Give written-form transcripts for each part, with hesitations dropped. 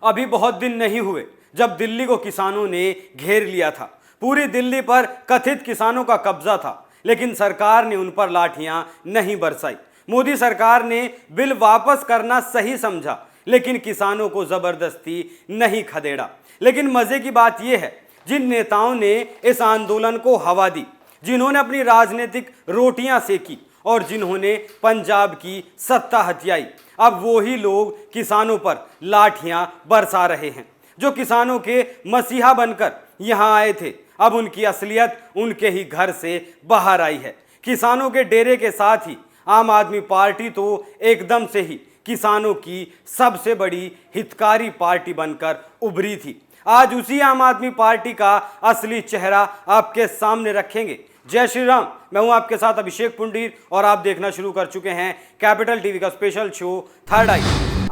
अभी बहुत दिन नहीं हुए जब दिल्ली को किसानों ने घेर लिया था। पूरी दिल्ली पर कथित किसानों का कब्जा था, लेकिन सरकार ने उन पर लाठियां नहीं बरसाई। मोदी सरकार ने बिल वापस करना सही समझा, लेकिन किसानों को जबरदस्ती नहीं खदेड़ा। लेकिन मजे की बात यह है, जिन नेताओं ने इस आंदोलन को हवा दी, जिन्होंने अपनी राजनीतिक रोटियां सेकी और जिन्होंने पंजाब की सत्ता हथियाई, अब वो ही लोग किसानों पर लाठियां बरसा रहे हैं। जो किसानों के मसीहा बनकर यहां आए थे, अब उनकी असलियत उनके ही घर से बाहर आई है। किसानों के डेरे के साथ ही आम आदमी पार्टी तो एकदम से ही किसानों की सबसे बड़ी हितकारी पार्टी बनकर उभरी थी। आज उसी आम आदमी पार्टी का असली चेहरा आपके सामने रखेंगे। जय श्री राम, मैं हूं आपके साथ अभिषेक पुंडीर और आप देखना शुरू कर चुके हैं कैपिटल टीवी का स्पेशल शो थर्ड आई।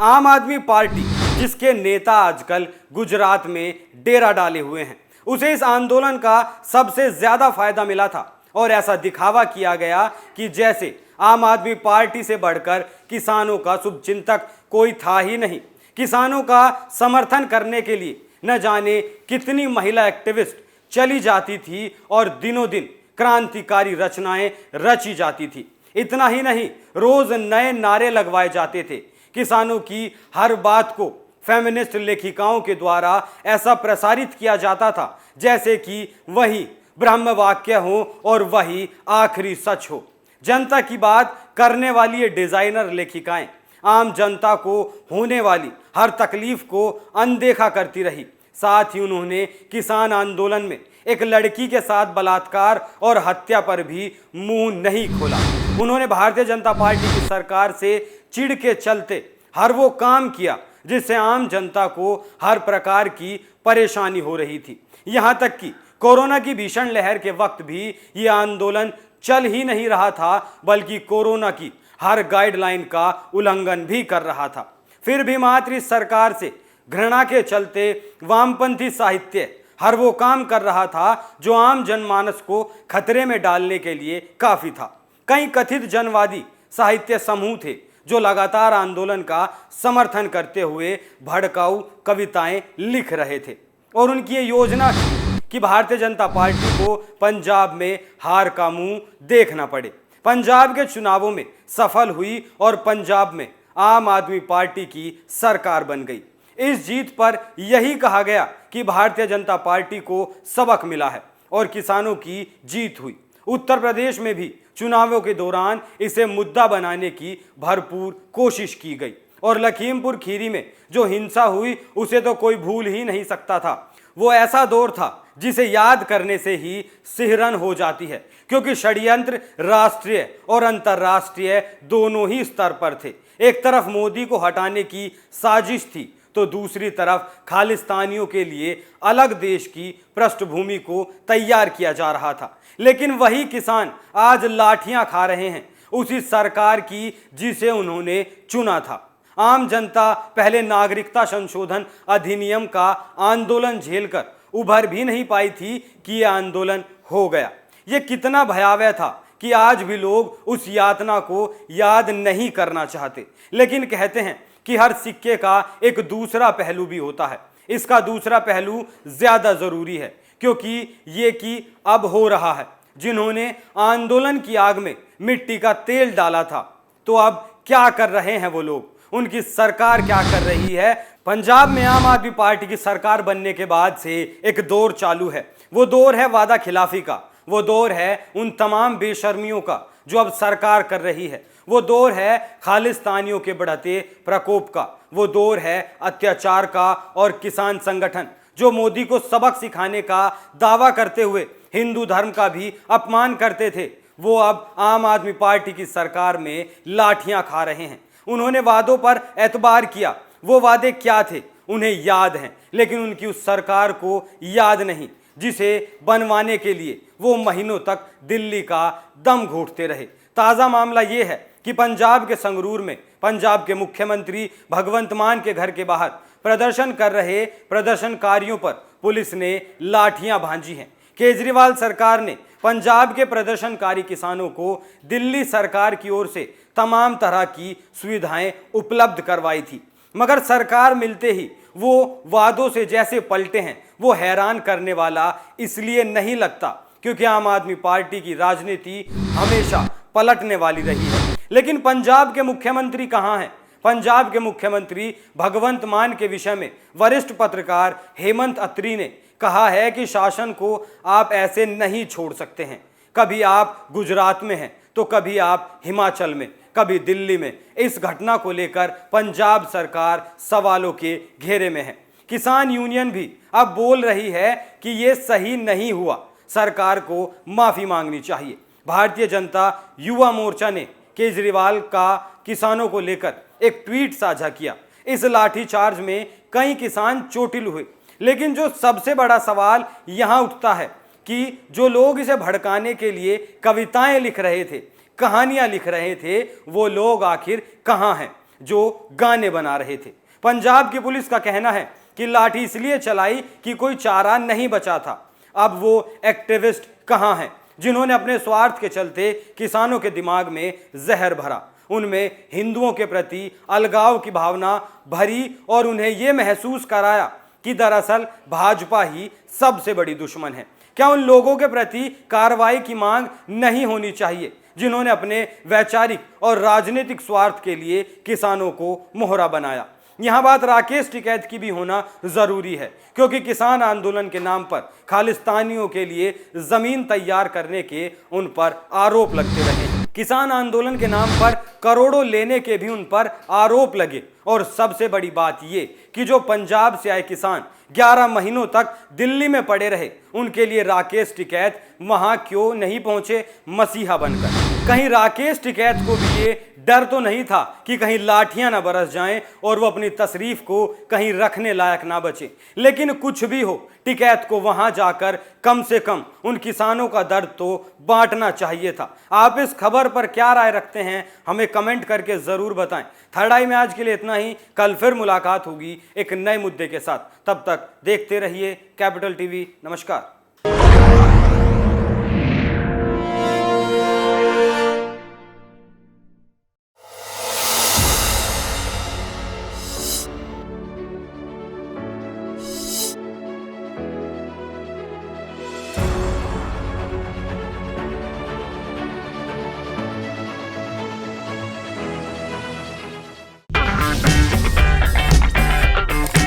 आम आदमी पार्टी, जिसके नेता आजकल गुजरात में डेरा डाले हुए हैं, उसे इस आंदोलन का सबसे ज्यादा फायदा मिला था और ऐसा दिखावा किया गया कि जैसे आम आदमी पार्टी से बढ़कर किसानों का शुभचिंतक कोई था ही नहीं। किसानों का समर्थन करने के लिए न जाने कितनी महिला एक्टिविस्ट चली जाती थी और दिनों दिन क्रांतिकारी रचनाएं रची जाती थी। इतना ही नहीं, रोज नए नारे लगवाए जाते थे। किसानों की हर बात को फेमिनिस्ट लेखिकाओं के द्वारा ऐसा प्रसारित किया जाता था जैसे कि वही ब्रह्म वाक्य हो और वही आखिरी सच हो। जनता की बात करने वाली ये डिजाइनर लेखिकाएं आम जनता को होने वाली हर तकलीफ को अनदेखा करती रही। साथ ही उन्होंने किसान आंदोलन में एक लड़की के साथ बलात्कार और हत्या पर भी मुंह नहीं खोला। उन्होंने भारतीय जनता पार्टी की सरकार से चिढ़ के चलते हर वो काम किया जिससे आम जनता को हर प्रकार की परेशानी हो रही थी। यहां तक कि कोरोना की भीषण लहर के वक्त भी ये आंदोलन चल ही नहीं रहा था, बल्कि कोरोना की हर गाइडलाइन का उल्लंघन भी कर रहा था। फिर भी मात्र इस सरकार से घृणा के चलते वामपंथी साहित्य हर वो काम कर रहा था जो आम जनमानस को खतरे में डालने के लिए काफी था। कई कथित जनवादी साहित्य समूह थे जो लगातार आंदोलन का समर्थन करते हुए भड़काऊ कविताएं लिख रहे थे और उनकी ये योजना थी कि भारतीय जनता पार्टी को पंजाब में हार का मुंह देखना पड़े। पंजाब के चुनावों में सफल हुई और पंजाब में आम आदमी पार्टी की सरकार बन गई। इस जीत पर यही कहा गया कि भारतीय जनता पार्टी को सबक मिला है और किसानों की जीत हुई। उत्तर प्रदेश में भी चुनावों के दौरान इसे मुद्दा बनाने की भरपूर कोशिश की गई और लखीमपुर खीरी में जो हिंसा हुई उसे तो कोई भूल ही नहीं सकता था। वो ऐसा दौर था जिसे याद करने से ही सिहरन हो जाती है, क्योंकि षड्यंत्र राष्ट्रीय और अंतर्राष्ट्रीय दोनों ही स्तर पर थे। एक तरफ मोदी को हटाने की साजिश थी तो दूसरी तरफ खालिस्तानियों के लिए अलग देश की पृष्ठभूमि को तैयार किया जा रहा था। लेकिन वही किसान आज लाठियां खा रहे हैं उसी सरकार की जिसे उन्होंने चुना था। आम जनता पहले नागरिकता संशोधन अधिनियम का आंदोलन झेलकर उभर भी नहीं पाई थी कि यह आंदोलन हो गया। यह कितना भयावह था कि आज भी लोग उस यातना को याद नहीं करना चाहते, लेकिन कहते हैं कि हर सिक्के का एक दूसरा पहलू भी होता है। इसका दूसरा पहलू ज्यादा जरूरी है, क्योंकि ये कि अब हो रहा है। जिन्होंने आंदोलन की आग में मिट्टी का तेल डाला था, तो अब क्या कर रहे हैं वो लोग, उनकी सरकार क्या कर रही है। पंजाब में आम आदमी पार्टी की सरकार बनने के बाद से एक दौर चालू है। वो दौर है वादा खिलाफी का, वो दौर है उन तमाम बेशर्मियों का जो अब सरकार कर रही है, वो दौर है खालिस्तानियों के बढ़ते प्रकोप का, वो दौर है अत्याचार का और किसान संगठन जो मोदी को सबक सिखाने का दावा करते हुए हिंदू धर्म का भी अपमान करते थे, वो अब आम आदमी पार्टी की सरकार में लाठियां खा रहे हैं। उन्होंने वादों पर एतबार किया, वो वादे क्या थे उन्हें याद हैं, लेकिन उनकी उस सरकार को याद नहीं जिसे बनवाने के लिए वो महीनों तक दिल्ली का दम घोंटते रहे। ताज़ा मामला ये है कि पंजाब के संगरूर में पंजाब के मुख्यमंत्री भगवंत मान के घर के बाहर प्रदर्शन कर रहे प्रदर्शनकारियों पर पुलिस ने लाठियां भांजी हैं। केजरीवाल सरकार ने पंजाब के प्रदर्शनकारी किसानों को दिल्ली सरकार की ओर से तमाम तरह की सुविधाएं उपलब्ध करवाई थी। मगर सरकार मिलते ही वो वादों से जैसे पलटे हैं वो हैरान करने वाला इसलिए नहीं लगता क्योंकि आम आदमी पार्टी की राजनीति हमेशा पलटने वाली रही है। लेकिन पंजाब के मुख्यमंत्री कहां हैं? पंजाब के मुख्यमंत्री भगवंत मान के विषय में वरिष्ठ पत्रकार हेमंत अत्री ने कहा है कि शासन को आप ऐसे नहीं छोड़ सकते हैं। कभी आप गुजरात में हैं तो कभी आप हिमाचल में, कभी दिल्ली में। इस घटना को लेकर पंजाब सरकार सवालों के घेरे में है। किसान यूनियन भी अब बोल रही है कि ये सही नहीं हुआ, सरकार को माफी मांगनी चाहिए। भारतीय जनता युवा मोर्चा ने केजरीवाल का किसानों को लेकर एक ट्वीट साझा किया। इस लाठीचार्ज में कई किसान चोटिल हुए, लेकिन जो सबसे बड़ा सवाल यहां उठता है कि जो लोग इसे भड़काने के लिए कविताएं लिख रहे थे, कहानियां लिख रहे थे, वो लोग आखिर कहां हैं जो गाने बना रहे थे? पंजाब की पुलिस का कहना है कि लाठी इसलिए चलाई कि कोई चारा नहीं बचा था। अब वो एक्टिविस्ट कहां हैं जिन्होंने अपने स्वार्थ के चलते किसानों के दिमाग में जहर भरा, उनमें हिंदुओं के प्रति अलगाव की भावना भरी और उन्हें यह महसूस कराया कि दरअसल भाजपा ही सबसे बड़ी दुश्मन है? क्या उन लोगों के प्रति कार्रवाई की मांग नहीं होनी चाहिए जिन्होंने अपने वैचारिक और राजनीतिक स्वार्थ के लिए किसानों को मोहरा बनाया? यहां बात राकेश टिकैत की भी होना जरूरी है, क्योंकि किसान आंदोलन के नाम पर खालिस्तानियों के लिए जमीन तैयार करने के उन पर आरोप लगते रहे। किसान आंदोलन के नाम पर करोड़ों लेने के भी उन पर आरोप लगे। और सबसे बड़ी बात ये कि जो पंजाब से आए किसान 11 महीनों तक दिल्ली में पड़े रहे, उनके लिए राकेश टिकैत वहां क्यों नहीं पहुंचे मसीहा बनकर? कहीं राकेश टिकैत को भी ये डर तो नहीं था कि कहीं लाठियां ना बरस जाएं और वो अपनी तशरीफ को कहीं रखने लायक ना बचे? लेकिन कुछ भी हो, टिकैत को वहां जाकर कम से कम उन किसानों का दर्द तो बांटना चाहिए था। आप इस खबर पर क्या राय रखते हैं, हमें कमेंट करके जरूर बताएं। थर्ड आई में आज के लिए इतना ही। कल फिर मुलाकात होगी एक नए मुद्दे के साथ। तब तक देखते रहिए कैपिटल टीवी। नमस्कार।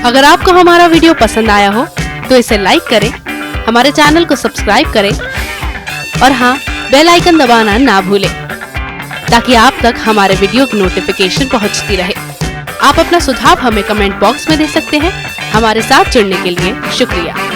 अगर आपको हमारा वीडियो पसंद आया हो तो इसे लाइक करें, हमारे चैनल को सब्सक्राइब करें और हाँ, बेल आइकन दबाना ना भूलें ताकि आप तक हमारे वीडियो की नोटिफिकेशन पहुंचती रहे। आप अपना सुझाव हमें कमेंट बॉक्स में दे सकते हैं। हमारे साथ जुड़ने के लिए शुक्रिया।